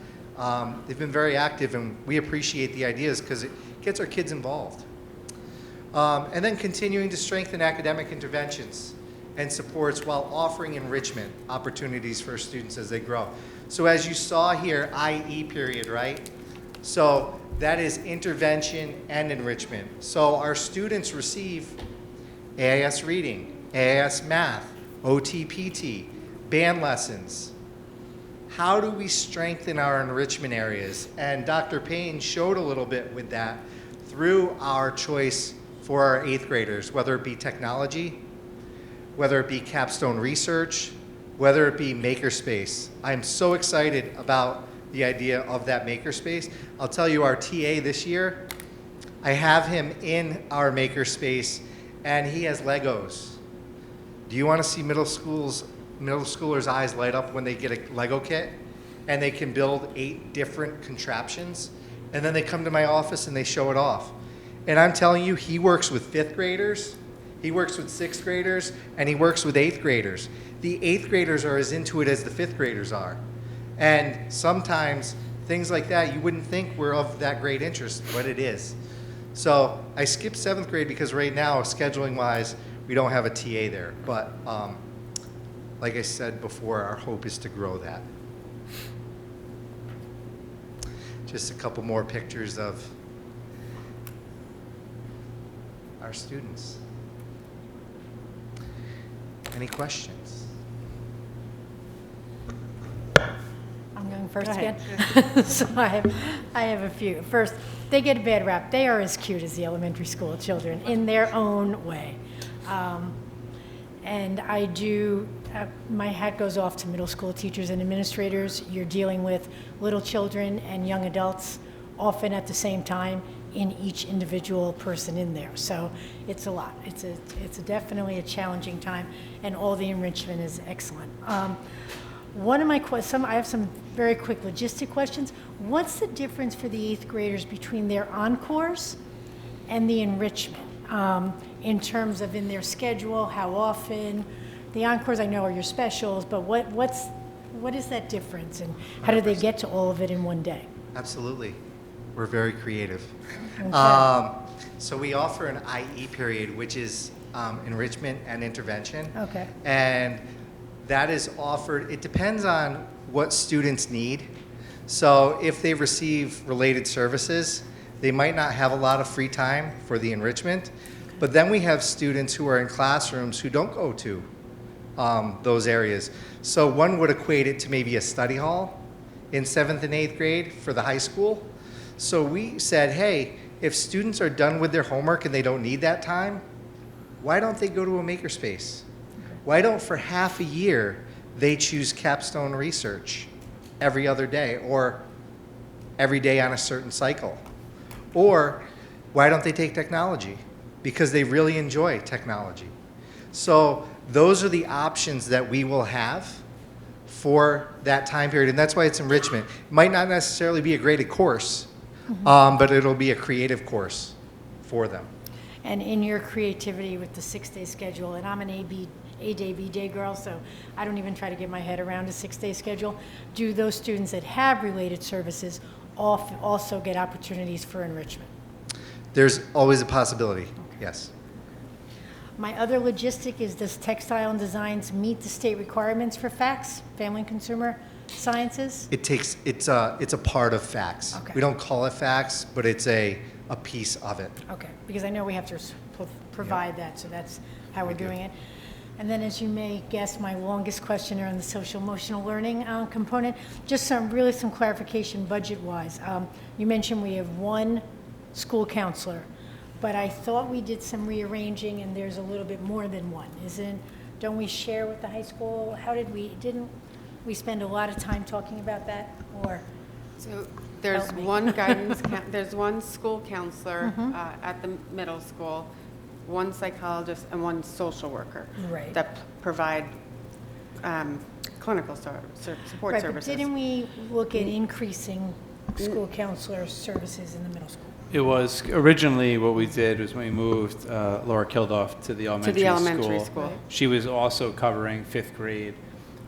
They've been very active, and we appreciate the ideas because it gets our kids involved. And then continuing to strengthen academic interventions and supports while offering enrichment opportunities for students as they grow. So as you saw here, IE period, right? So that is intervention and enrichment. So our students receive AIS reading, AIS math, OT-PT, band lessons. How do we strengthen our enrichment areas? And Dr. Payne showed a little bit with that through our choice for our 8th graders, whether it be technology, whether it be capstone research, whether it be makerspace. I'm so excited about the idea of that makerspace. I'll tell you, our TA this year, I have him in our makerspace, and he has Legos. Do you want to see middle schoolers' eyes light up when they get a Lego kit and they can build 8 different contraptions, and then they come to my office and they show it off? And I'm telling you, he works with 5th graders, he works with 6th graders, and he works with 8th graders. The 8th graders are as into it as the 5th graders are. And sometimes things like that you wouldn't think were of that great interest, but it is. So I skipped 7th grade because right now, scheduling wise, we don't have a TA there. But like I said before, our hope is to grow that. Just a couple more pictures of our students. Any questions? I'm going first Go ahead. again. So I have a few. First, they get a bad rap. They are as cute as the elementary school children in their own way. And I do, my hat goes off to middle school teachers and administrators. You're dealing with little children and young adults often at the same time in each individual person in there. So it's a lot. It's definitely a challenging time, and all the enrichment is excellent. One of my questions, I have some very quick logistic questions. What's the difference for the 8th graders between their Encores and the enrichment in terms of in their schedule, how often? The Encores I know are your specials, but what is that difference, and how do they get to all of it in one day? Absolutely. We're very creative. Okay. So we offer an IE period, which is enrichment and intervention. Okay. And that is offered, it depends on what students need. So if they receive related services, they might not have a lot of free time for the enrichment. But then we have students who are in classrooms who don't go to those areas. So one would equate it to maybe a study hall in 7th and 8th grade for the high school. So we said, hey, if students are done with their homework and they don't need that time, why don't they go to a makerspace? Why don't for half a year they choose capstone research every other day or every day on a certain cycle? Or why don't they take technology? Because they really enjoy technology. So those are the options that we will have for that time period, and that's why it's enrichment. It might not necessarily be a graded course, but it'll be a creative course for them. And in your creativity with the 6-day schedule, and I'm an A-day, B-day girl, so I don't even try to get my head around a 6-day schedule. Do those students that have related services also get opportunities for enrichment? There's always a possibility, yes. My other logistic is, does textile and designs meet the state requirements for FACS, Family and Consumer Sciences? It's a part of FACS. Okay. We don't call it FACS, but it's a piece of it. Okay, because I know we have to provide that, so that's how we're doing it. And then, as you may guess, my longest question on the social emotional learning component, just some clarification budget-wise. You mentioned we have one school counselor, but I thought we did some rearranging and there's a little bit more than one. Don't we share with the high school? Didn't we spend a lot of time talking about that, or? So there's Help me. one there's one school counselor at the middle school, one psychologist, and one social worker. Right. That provide clinical support Right, but services. didn't we look at increasing school counselor services in the middle school? It was originally what we did was when we moved Laura Kildoff to the elementary school. Right. She was also covering 5th grade.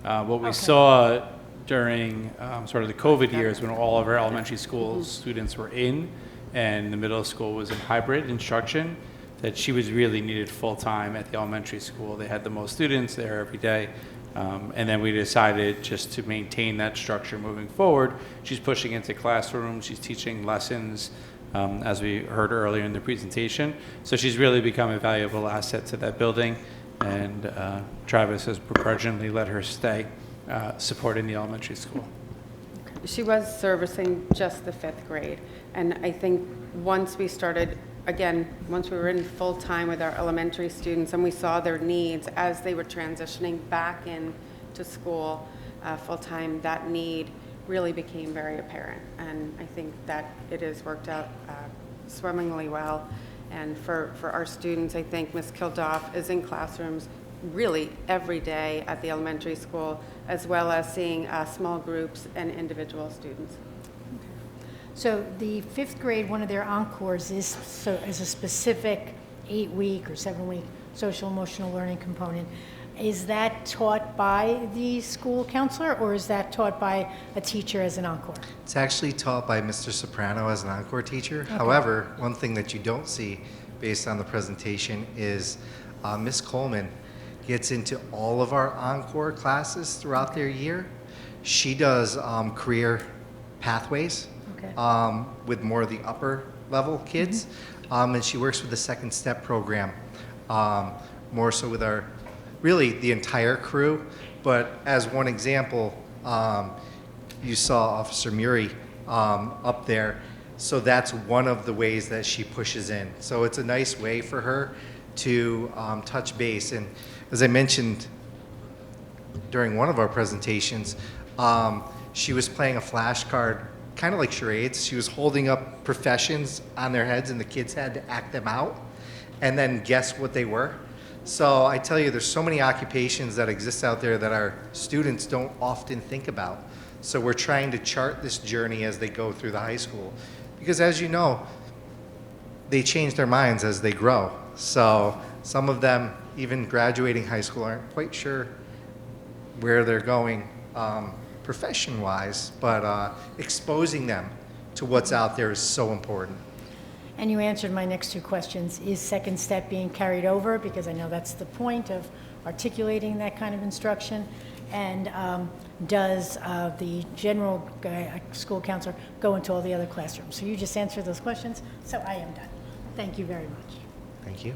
What we saw during sort of the COVID years when all of our elementary school students were in and the middle school was in hybrid instruction, that she was really needed full-time at the elementary school. They had the most students there every day. And then we decided just to maintain that structure moving forward. She's pushing into classrooms, she's teaching lessons, as we heard earlier in the presentation. So she's really become a valuable asset to that building, and Travis has begrudgingly let her stay supporting the elementary school. She was servicing just the 5th grade. And I think once we were in full-time with our elementary students and we saw their needs as they were transitioning back into school full-time, that need really became very apparent. And I think that it has worked out swimmingly well. And for our students, I think Ms. Kildoff is in classrooms really every day at the elementary school, as well as seeing small groups and individual students. So the 5th grade, one of their Encores is a specific 8-week or 7-week social emotional learning component. Is that taught by the school counselor, or is that taught by a teacher as an Encore? It's actually taught by Mr. Soprano as an Encore teacher. Okay. However, one thing that you don't see based on the presentation is Ms. Coleman gets into all of our Encore classes throughout their year. She does career pathways. Okay. With more of the upper level kids, and she works with the Second Step program, more so with the entire crew. But as one example, you saw Officer Muri up there, so that's one of the ways that she pushes in. So it's a nice way for her to touch base. And as I mentioned during one of our presentations, she was playing a flashcard, kind of like charades. She was holding up professions on their heads and the kids had to act them out and then guess what they were. So I tell you, there's so many occupations that exist out there that our students don't often think about. So we're trying to chart this journey as they go through the high school. Because as you know, they change their minds as they grow. So some of them, even graduating high school, aren't quite sure where they're going profession-wise, but exposing them to what's out there is so important. And you answered my next 2 questions. Is Second Step being carried over? Because I know that's the point of articulating that kind of instruction. And does the general school counselor go into all the other classrooms? So you just answered those questions, so I am done. Thank you very much. Thank you.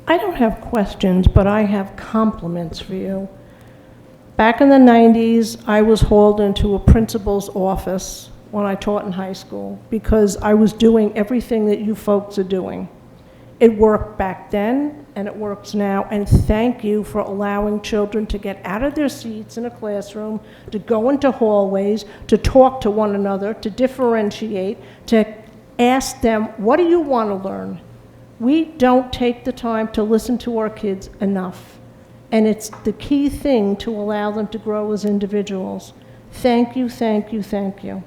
I don't have questions, but I have compliments for you. Back in the 90s, I was hauled into a principal's office when I taught in high school because I was doing everything that you folks are doing. It worked back then, and it works now, and thank you for allowing children to get out of their seats in a classroom, to go into hallways, to talk to one another, to differentiate, to ask them, what do you want to learn? We don't take the time to listen to our kids enough. And it's the key thing to allow them to grow as individuals. Thank you, thank you, thank you.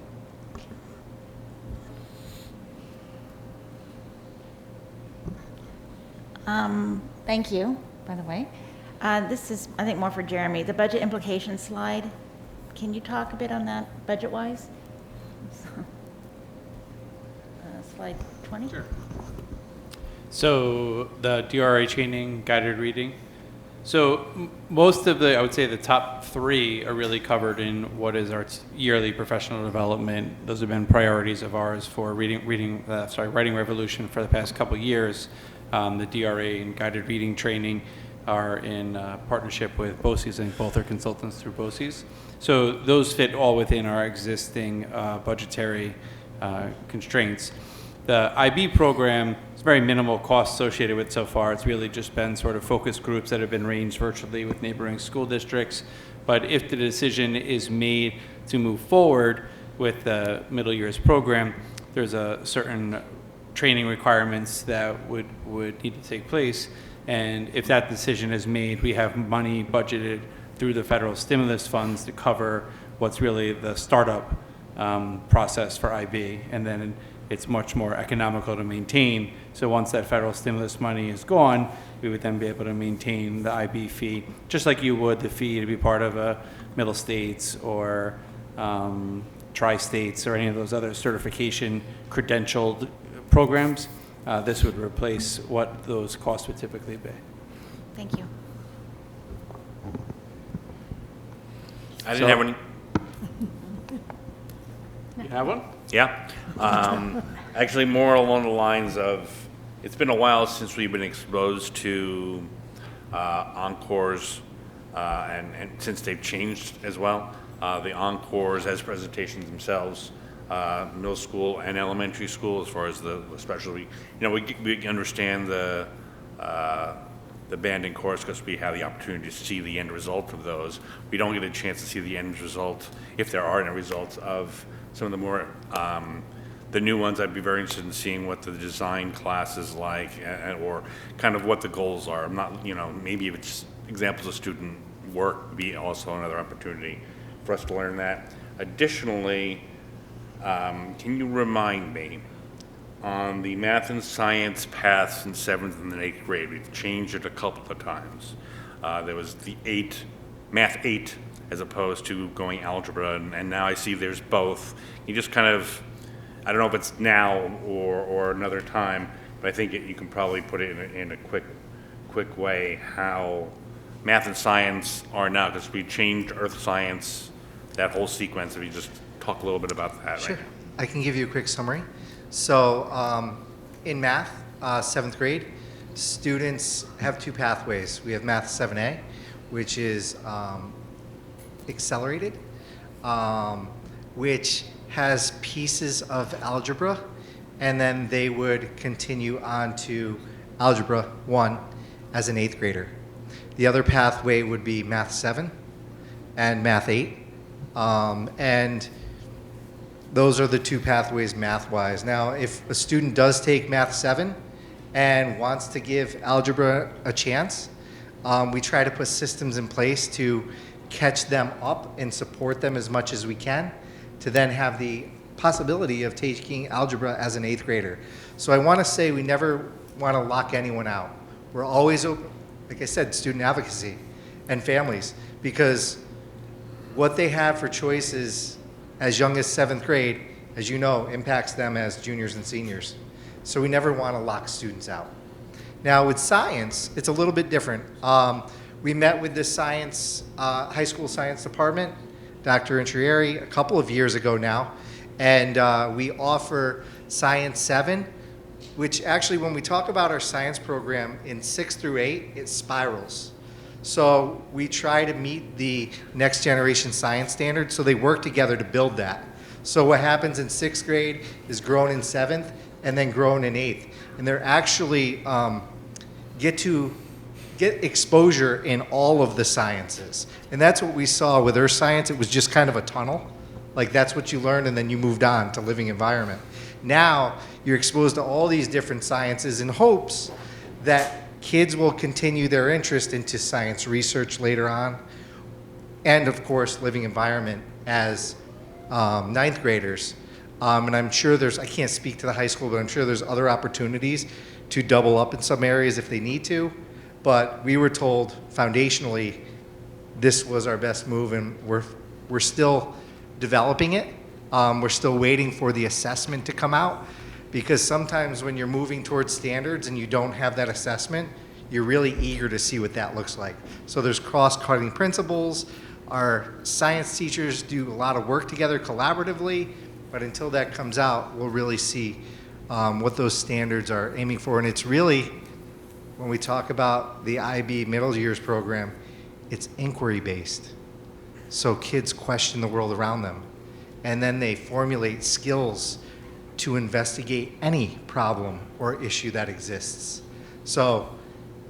Thank you, by the way. This is, I think, more for Jeremy. The budget implication slide, can you talk a bit on that, budget-wise? Slide 20? Sure. So the DRA training, guided reading. So most of the, I would say the top three are really covered in what is our yearly professional development. Those have been priorities of ours for writing revolution for the past couple years. The DRA and guided reading training are in partnership with BOCES, and both are consultants through BOCES. So those fit all within our existing budgetary constraints. The IB program is very minimal cost associated with so far. It's really just been sort of focus groups that have been arranged virtually with neighboring school districts. But if the decision is made to move forward with the middle years program, there's a certain training requirements that would need to take place. And if that decision is made, we have money budgeted through the federal stimulus funds to cover what's really the startup process for IB. And then it's much more economical to maintain. So once that federal stimulus money is gone, we would then be able to maintain the IB fee, just like you would the fee to be part of a Middle States or Tri-States or any of those other certification credentialed programs. This would replace what those costs would typically be. Thank you. I didn't have any. You have one? Yeah. Actually, more along the lines of, it's been a while since we've been exposed to Encores, and since they've changed as well. The Encores as presentations themselves, middle school and elementary school, as far as the especially, we understand the band and chorus because we have the opportunity to see the end result of those. We don't get a chance to see the end result, if there are any results, of some of the more the new ones. I'd be very interested in seeing what the design class is like, or kind of what the goals are. I'm not, maybe if it's examples of student work would be also another opportunity for us to learn that. Additionally, can you remind me, on the math and science paths in 7th and 8th grade, we've changed it a couple of times. There was the math 8, as opposed to going algebra, and now I see there's both. You just kind of, I don't know if it's now or another time, but I think you can probably put it in a quick way how math and science are now, because we changed earth science, that whole sequence. If you just talk a little bit about that. Sure. Right? I can give you a quick summary. So in math, 7th grade, students have two pathways. We have Math 7A, which is accelerated, which has pieces of algebra, and then they would continue on to Algebra 1 as an 8th grader. The other pathway would be Math 7 and Math 8, and those are the two pathways math-wise. Now, if a student does take Math 7 and wants to give algebra a chance, we try to put systems in place to catch them up and support them as much as we can to then have the possibility of taking algebra as an 8th grader. So I want to say we never want to lock anyone out. We're always open, like I said, student advocacy and families, because what they have for choices as young as 7th grade, as you know, impacts them as juniors and seniors. So we never want to lock students out. Now with science, it's a little bit different. We met with the science, high school science department, Dr. Intrieri, a couple of years ago now, and we offer Science 7, which actually when we talk about our science program in 6 through 8, it spirals. So we try to meet the next generation science standards, so they work together to build that. So what happens in 6th grade is grown in 7th and then grown in 8th. And they're actually get exposure in all of the sciences. And that's what we saw with earth science. It was just kind of a tunnel. Like that's what you learned and then you moved on to living environment. Now you're exposed to all these different sciences in hopes that kids will continue their interest into science research later on, and of course, living environment as ninth graders. And I'm sure I can't speak to the high school, but I'm sure there's other opportunities to double up in some areas if they need to. But we were told foundationally this was our best move, and we're still developing it. We're still waiting for the assessment to come out, because sometimes when you're moving towards standards and you don't have that assessment, you're really eager to see what that looks like. So there's cross-cutting principles. Our science teachers do a lot of work together collaboratively, but until that comes out, we'll really see what those standards are aiming for. And it's really, when we talk about the IB middle years program, it's inquiry-based. So kids question the world around them, and then they formulate skills to investigate any problem or issue that exists. So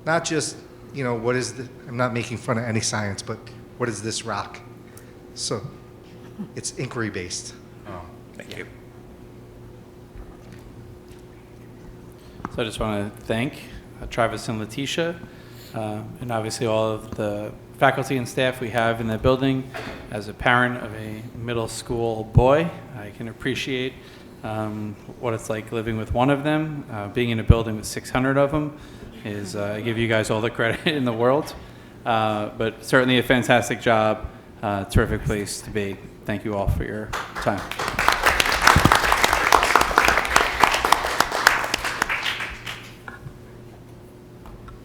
not just, what is I'm not making fun of any science, but what is this rock? So it's inquiry-based. Thank you. So I just want to thank Travis and Letitia, and obviously all of the faculty and staff we have in the building. As a parent of a middle school boy, I can appreciate what it's like living with one of them. Being in a building with 600 of them is, I give you guys all the credit in the world, but certainly a fantastic job, terrific place to be. Thank you all for your time.